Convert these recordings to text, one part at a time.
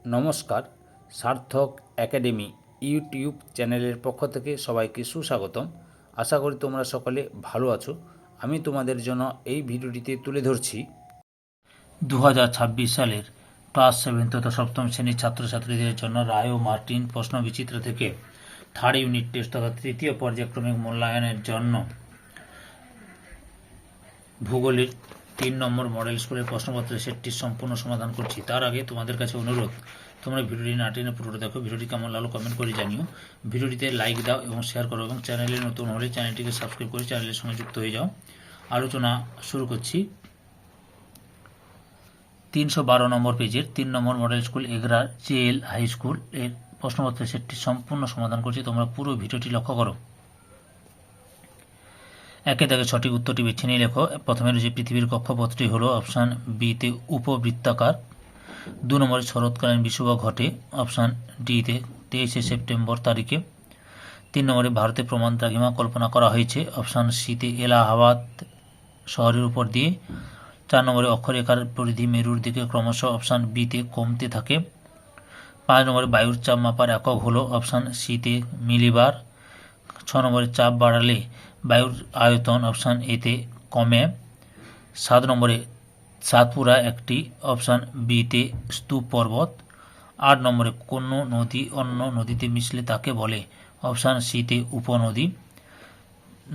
নমস্কার, সার্থক academy YouTube চ্যানেলের পক্ষ থেকে সবাইকে সুস্বাগতম। আশা করি তোমরা সকলে ভালো আছো। আমি তোমাদের জন্য এই ভিডিওটিতে তুলে ধরছি 2026 সালের ক্লাস 7 তথা সপ্তম শ্রেণীর ছাত্রছাত্রীদের জন্য রায় ও মার্টিন প্রশ্নবিচিত্র থেকে থার্ড ইউনিট টেস্ট তথা তৃতীয় পর্যায়ক্রমিক মূল্যায়নের জন্য ভূগোলের 3 নম্বর মডেল স্কুলের প্রশ্নপত্রের সেটটি সম্পূর্ণ সমাধান করছি। তার আগে তোমাদের কাছে অনুরোধ, তোমরা ভিডিওটি না টেনে পুরোটা দেখো। ভিডিওটি কেমন লাগলো কমেন্ট করে জানিও। ভিডিওটিতে লাইক দাও এবং শেয়ার করো এবং চ্যানেলে নতুন হলে চ্যানেলটিকে সাবস্ক্রাইব করে চ্যানেলের সঙ্গে যুক্ত হয়ে যাও। আলোচনা শুরু করছি। 312 নম্বর পেজের 3 নম্বর মডেল স্কুল এগরার জেএল হাই স্কুল এর প্রশ্নপত্রের সেটটি সম্পূর্ণ সমাধান করছি। তোমরা পুরো ভিডিওটি লক্ষ্য করো। একে দাগে সঠিক উত্তরটি বেছে নিয়ে লেখো। প্রথমে রয়েছে পৃথিবীর কক্ষপথটি হলো অপশান বিতে উপবৃত্তাকার। 2 নম্বরে শরৎকালীন বিষুবক ঘটে অপশান ডিতে 23শে সেপ্টেম্বর তারিখে। 3 নম্বরে ভারতে প্রমাণ দ্রাঘিমা কল্পনা করা হয়েছে অপশান সিতে এলাহাবাদ শহরের উপর দিয়ে। 4 নম্বরে অক্ষরেখার পরিধি মেরুর দিকে ক্রমশ অপশান বিতে কমতে থাকে। 5 নম্বরে বায়ুর চাপ মাপার একক হলো অপশান সিতে মিলিবার। 6 নম্বরে চাপ বাড়ালে বায়ুর আয়তন অপশান এতে কমে। 7 নম্বরে সাতপুরা একটি অপশান বিতে স্তূপ পর্বত। 8 নম্বরে কোনো নদী অন্য নদীতে মিশলে তাকে বলে অপশান সিতে উপনদী।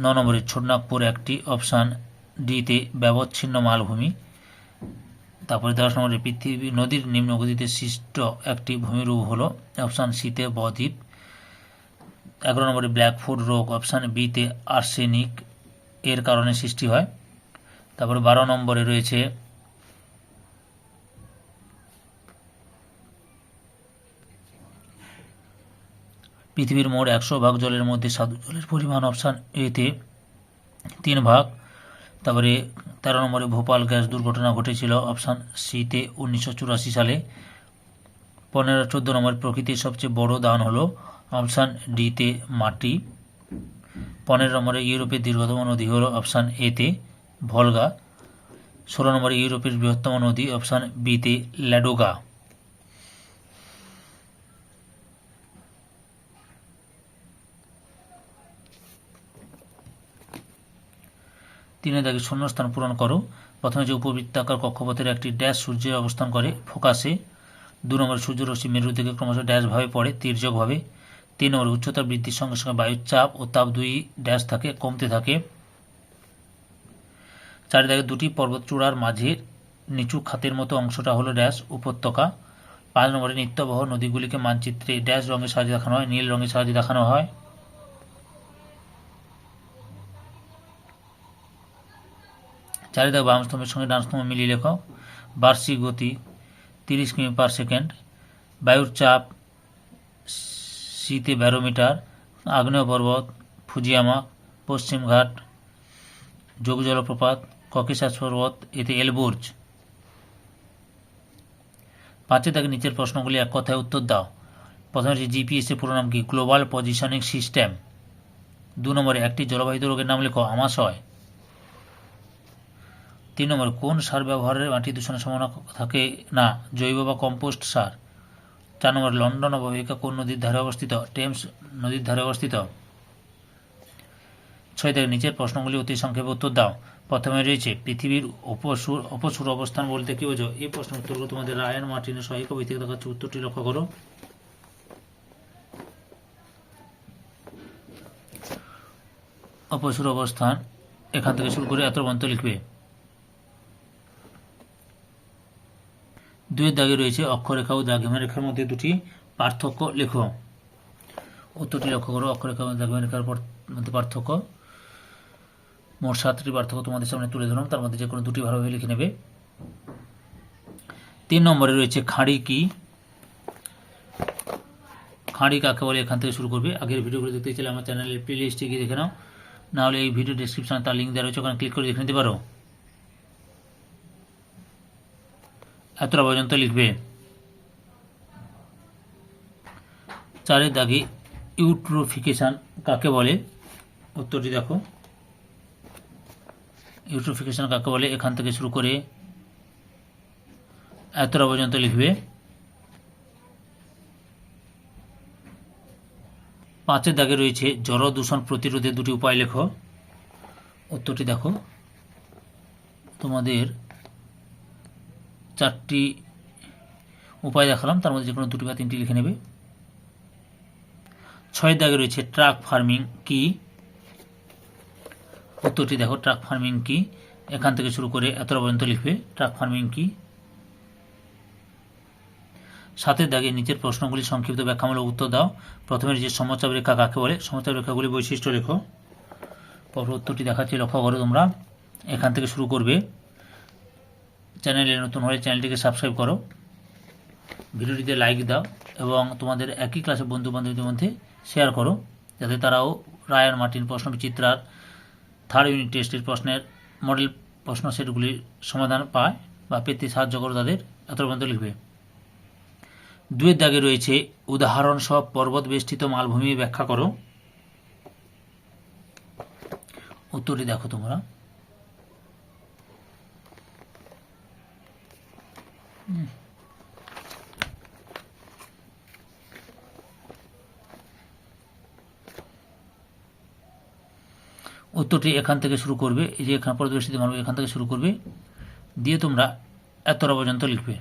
9 নম্বরে ছোটনাগপুর একটি অপশান ডিতে ব্যবচ্ছিন্ন মালভূমি। তারপরে 10 নম্বরে পৃথিবী নদীর নিম্নগতিতে সৃষ্ট একটি ভূমিরূপ হলো অপশান সিতে বদ্বীপ। 11 নম্বরে ব্ল্যাকফুট রোগ অপশান বিতে আর্সেনিক এর কারণে সৃষ্টি হয়। তারপরে 12 নম্বরে রয়েছে পৃথিবীর মোট 100 ভাগ জলের মধ্যে স্বাদু জলের পরিমাণ অপশান এতে 3 ভাগ। তারপরে 13 নম্বরে ভোপাল গ্যাস দুর্ঘটনা ঘটেছিল অপশান সিতে 1984 সালে। 14 নম্বর প্রকৃতির সবচেয়ে বড় দান হলো অপশান ডিতে মাটি। 15 নম্বরে ইউরোপের দীর্ঘতম নদী হলো অপশান এতে ভলগা। 16 নম্বরে ইউরোপের বৃহত্তম নদী অপশান বিতে ল্যাডোগা। তিনে দাগে শূন্যস্থান পূরণ করো। প্রথমে যে উপবৃত্তাকার কক্ষপথের একটি ড্যাশ সূর্যের অবস্থান করে ফোকাসে। 2 নম্বরে সূর্যরশ্মি মেরু থেকে ক্রমশ ড্যাশভাবে পড়ে তির্যকভাবে। 3 নম্বরে উচ্চতা বৃদ্ধির সঙ্গে সঙ্গে বায়ুর চাপ ও তাপ দুই ড্যাশ থাকে কমতে থাকে। 4 দাগে দুটি পর্বতচূড়ার মাঝের নিচু খাতের মতো অংশটা হলো ড্যাশ উপত্যকা। 5 নম্বরে নিত্যবহ নদীগুলিকে মানচিত্রে ড্যাশ রঙের সাহায্যে দেখানো হয়, নীল রঙের সাহায্যে দেখানো হয়। 4 দাগে বাম স্তম্ভের সঙ্গে ডান স্তম্ভ মিলিয়ে লেখো। বার্ষিক গতি 30 কিমি পার সেকেন্ড। বায়ুর চাপ সিতে ব্যারোমিটার। আগ্নেয় পর্বত ফুজিয়ামা। পশ্চিম ঘাট যোগ জলপ্রপাত ককেশাস পর্বত এতে এলবুর্জ। 5 দাগে নিচের প্রশ্নগুলি এক কথায় উত্তর দাও। প্রথমে হচ্ছে জিপিএস এর পুরো নাম কি? Global positioning system. 2 নম্বরে একটি জলবাহিত রোগের নাম লেখো আমাশয়। 3 নম্বরে কোন সার ব্যবহারের মাটি দূষণের সম্ভাবনা থাকে না? জৈব বা কম্পোস্ট সার। 4 নম্বরে লন্ডন অববাহিকা কোন নদীর ধারে অবস্থিত? টেমস নদীর ধারে অবস্থিত। 6 থেকে নিচের প্রশ্নগুলি অতি সংক্ষেপে উত্তর দাও। প্রথমে রয়েছে পৃথিবীর অপসূর অবস্থান বলতে কি বোঝো? এই প্রশ্নের উত্তরগুলো তোমাদের রায়ান মার্টিনের সহায়িকা বই থেকে দেখাচ্ছে। উত্তরটি লক্ষ্য করো। অপসূর অবস্থান এখান থেকে শুরু করে এত পর্যন্ত লিখবে। 2 দাগে রয়েছে অক্ষরেখা ও দ্রাঘিমা রেখার মধ্যে দুটি পার্থক্য লেখো। উত্তরটি লক্ষ্য করো। অক্ষরেখা ও দ্রাঘিমা রেখার মধ্যে পার্থক্য মোট 7টি পার্থক্য তোমাদের সামনে তুলে ধরলাম, তার মধ্যে যে কোনো দুটি ভালোভাবে লিখে নেবে। 3 নম্বরে রয়েছে খাঁড়ি কি? খাঁড়ি কাকে বলে এখান থেকে শুরু করবে। আগের ভিডিওগুলো দেখতে চাইলে আমার চ্যানেলের প্লে লিস্টে গিয়ে দেখে নাও, নাহলে এই ভিডিও ডেসক্রিপশনে তার লিঙ্ক দেওয়া রয়েছে, ওখানে ক্লিক করে দেখে নিতে পারো। এতটা পর্যন্ত লিখবে। 4 দাগে ইউট্রোফিকেশন কাকে বলে? উত্তরটি দেখো। ইউট্রোফিকেশন কাকে বলে এখান থেকে শুরু করে এতটা পর্যন্ত লিখবে। 5-এর দাগে রয়েছে জল দূষণ প্রতিরোধে দুটি উপায় লেখো। উত্তরটি দেখো, তোমাদের 4টি উপায় দেখালাম, তার মধ্যে যে কোনো 2টি বা 3টি লিখে নেবে। 6-এর দাগে রয়েছে ট্রাক ফার্মিং কি। উত্তরটি দেখো, ট্রাক ফার্মিং কি। এখান থেকে শুরু করে এতটা পর্যন্ত লিখবে ট্রাক ফার্মিং কি। 7-এর দাগে নিচের প্রশ্নগুলি সংক্ষিপ্ত ব্যাখ্যামূলক উত্তর দাও। প্রথমে যে সমচাপ রেখা কাকে বলে, সমচাপ রেখাগুলি বৈশিষ্ট্য লেখো। পর উত্তরটি দেখাচ্ছি, লক্ষ্য করো তোমরা। এখান থেকে শুরু করবে। চ্যানেলে নতুন হলে চ্যানেলটিকে সাবস্ক্রাইব করো, ভিডিওটিতে লাইক দাও এবং তোমাদের একই ক্লাসের বন্ধু বান্ধবীদের মধ্যে শেয়ার করো, যাতে তারাও রায়ান মার্টিন প্রশ্নবিচিত্রার 3rd ইউনিট টেস্টের প্রশ্নের মডেল প্রশ্ন সেটগুলির সমাধান পায় বা পেতে সাহায্য করো তাদের। এত পর্যন্ত লিখবে। 2-এর দাগে রয়েছে উদাহরণ সহ পর্বত বেষ্টিত মালভূমি ব্যাখ্যা করো। উত্তরটি দেখো তোমরা। উত্তরটি এখান থেকে শুরু করবে, এই যে এখানে পর্বত বেষ্টিত মালভূমি, এখান থেকে শুরু করবে, দিয়ে তোমরা এতটা পর্যন্ত লিখবে।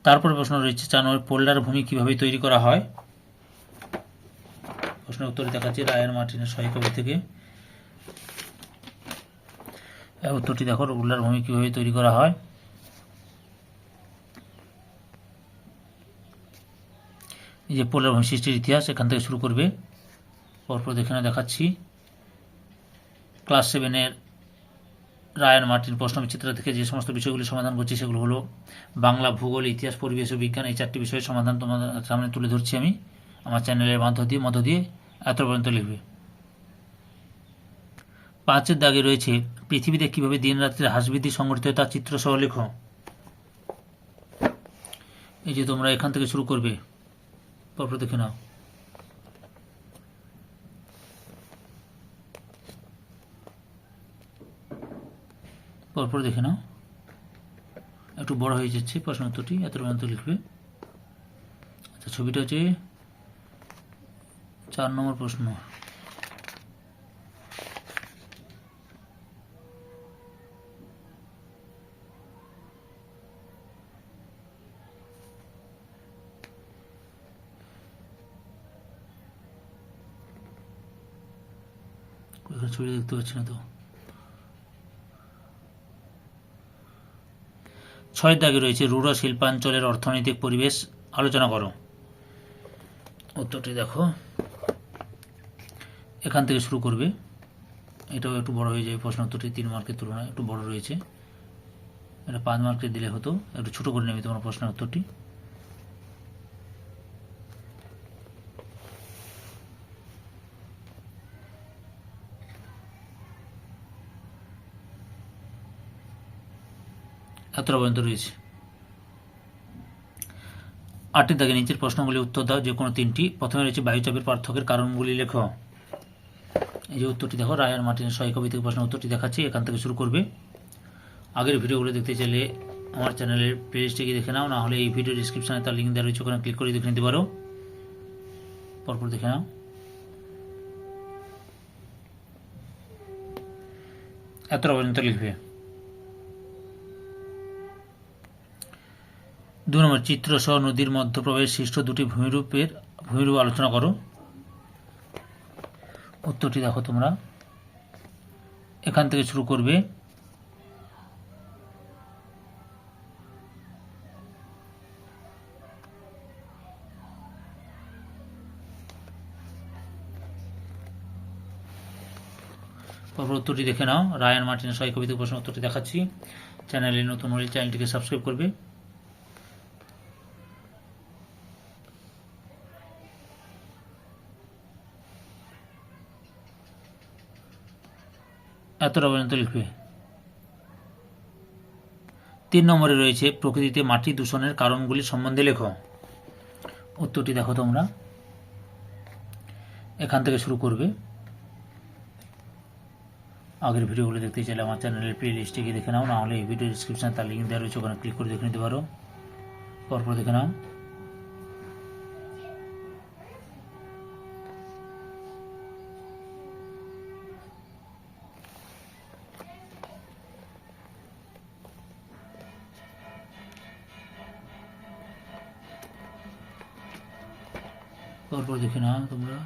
তারপরে প্রশ্ন রয়েছে 4 নম্বর, পোল্ডার ভূমি কিভাবে তৈরি করা হয়। প্রশ্নের উত্তর দেখাচ্ছি রায়ান মার্টিনের সহায়িকা থেকে। উত্তরটি দেখো, পোল্ডার ভূমি কিভাবে তৈরি করা হয়। এই যে পোল্ডার ভূমি সৃষ্টির ইতিহাস, এখান থেকে শুরু করবে। পরপর এখানে দেখাচ্ছি ক্লাস 7-এর রায়ান মার্টিন প্রশ্নবিচিত্র থেকে যে সমস্ত বিষয়গুলি সমাধান করছি সেগুলো হলো বাংলা, ভূগোল, ইতিহাস, পরিবেশ ও বিজ্ঞান। এই 4টি বিষয়ের সমাধান তোমাদের সামনে তুলে ধরছি আমি আমার চ্যানেলের মধ্য দিয়ে। এত পর্যন্ত লিখবে। 5-এর দাগে রয়েছে পৃথিবীতে কিভাবে দিন রাত্রে হ্রাস বৃদ্ধি সংঘটিত হয় তার চিত্র সহ লেখো। এই যে তোমরা এখান থেকে শুরু করবে, পরপর দেখে নাও। পরপর দেখে নাও, একটু বড় হয়ে যাচ্ছে প্রশ্ন উত্তরটি। এত পর্যন্ত লিখবে। আচ্ছা, ছবিটা হচ্ছে 4 নম্বর প্রশ্ন। ছবি দেখতে পাচ্ছি না তো। 6-এর দাগে রয়েছে রূঢ় শিল্পাঞ্চলের অর্থনৈতিক পরিবেশ আলোচনা করো। উত্তরটি দেখো, এখান থেকে শুরু করবে। এটাও একটু বড় হয়ে যাবে প্রশ্ন উত্তরটি, 3 মার্কের তুলনায় একটু বড় রয়েছে। এটা 5 মার্কের দিলে হতো, একটু ছোট করে নেবে তোমার প্রশ্নের উত্তরটি। এতটা পর্যন্ত রয়েছে। 8-এর দাগে নিচের প্রশ্নগুলি উত্তর দাও, যে কোনো 3টি। প্রথমে রয়েছে বায়ুচাপের পার্থক্যের কারণগুলি লেখো। এই যে উত্তরটি দেখো, রায়ান মার্টিনের সহায়িকা থেকে প্রশ্নের উত্তরটি দেখাচ্ছি, এখান থেকে শুরু করবে। আগের ভিডিওগুলো দেখতে চাইলে আমার চ্যানেলের প্লেলিস্টে গিয়ে দেখে নাও, না হলে এই ভিডিও ডিসক্রিপশনে তার লিঙ্ক দেওয়া রয়েছে, ওখানে ক্লিক করে দেখে নিতে পারো। পরপর দেখে নাও। এতটা পর্যন্ত লিখবে। 2 নম্বর, চিত্র সহ নদীর মধ্যপ্রবেশ সৃষ্ট দুটি ভূমিরূপ আলোচনা করো। উত্তরটি দেখো তোমরা, এখান থেকে শুরু করবে। পরপর উত্তরটি দেখে নাও। রায়ান মার্টিনের সহায়িকা থেকে প্রশ্ন উত্তরটি দেখাচ্ছি। চ্যানেলে নতুন হলে চ্যানেলটিকে সাবস্ক্রাইব করবে। এতটা পর্যন্ত লিখবে। 3 নম্বরে রয়েছে প্রকৃতিতে মাটি দূষণের কারণগুলি সম্বন্ধে লেখো। উত্তরটি দেখো তোমরা, এখান থেকে শুরু করবে। আগের ভিডিওগুলো দেখতে চাইলে আমার চ্যানেলের প্লে লিস্টে গিয়ে দেখে নাও, না হলে এই ভিডিও ডিসক্রিপশনে তার লিঙ্ক দেওয়া রয়েছে, ওখানে ক্লিক করে দেখে নিতে পারো। পরপর দেখে নাও। পরপর দেখে নাও তোমরা।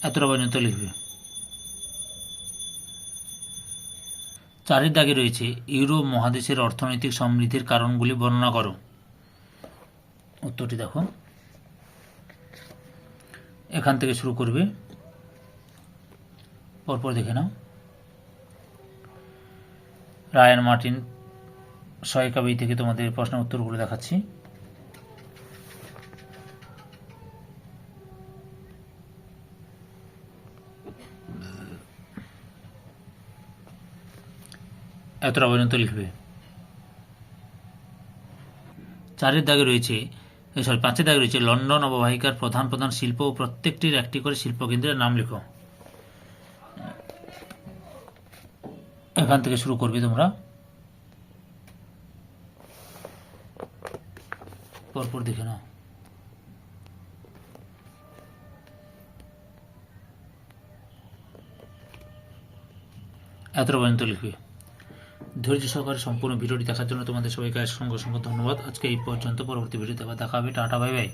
এতটা পর্যন্ত লিখবে। 4 দাগে রয়েছে ইউরোপ মহাদেশের অর্থনৈতিক সমৃদ্ধির কারণগুলি বর্ণনা করো। উত্তরটি দেখো, এখান থেকে শুরু করবে, পরপর দেখে নাও। রায়ান মার্টিন সহায়িকা বই থেকে তোমাদের প্রশ্নের উত্তরগুলো দেখাচ্ছি। এতটা পর্যন্ত লিখবে। 4 দাগে রয়েছে 5 দাগে রয়েছে লন্ডন অববাহিকার প্রধান প্রধান শিল্প ও প্রত্যেকটির একটি করে শিল্পকেন্দ্রের নাম লেখো। এখান থেকে শুরু করবে তোমরা, পরপর দেখে নাও। এতটা পর্যন্ত লিখবে। ধৈর্য সহকারে সম্পূর্ণ ভিডিওটি দেখার জন্য তোমাদের সবাইকে অসংখ্য ধন্যবাদ। আজকে এই পর্যন্ত, পরবর্তী ভিডিওতে আবার দেখা হবে। Tata, bye bye.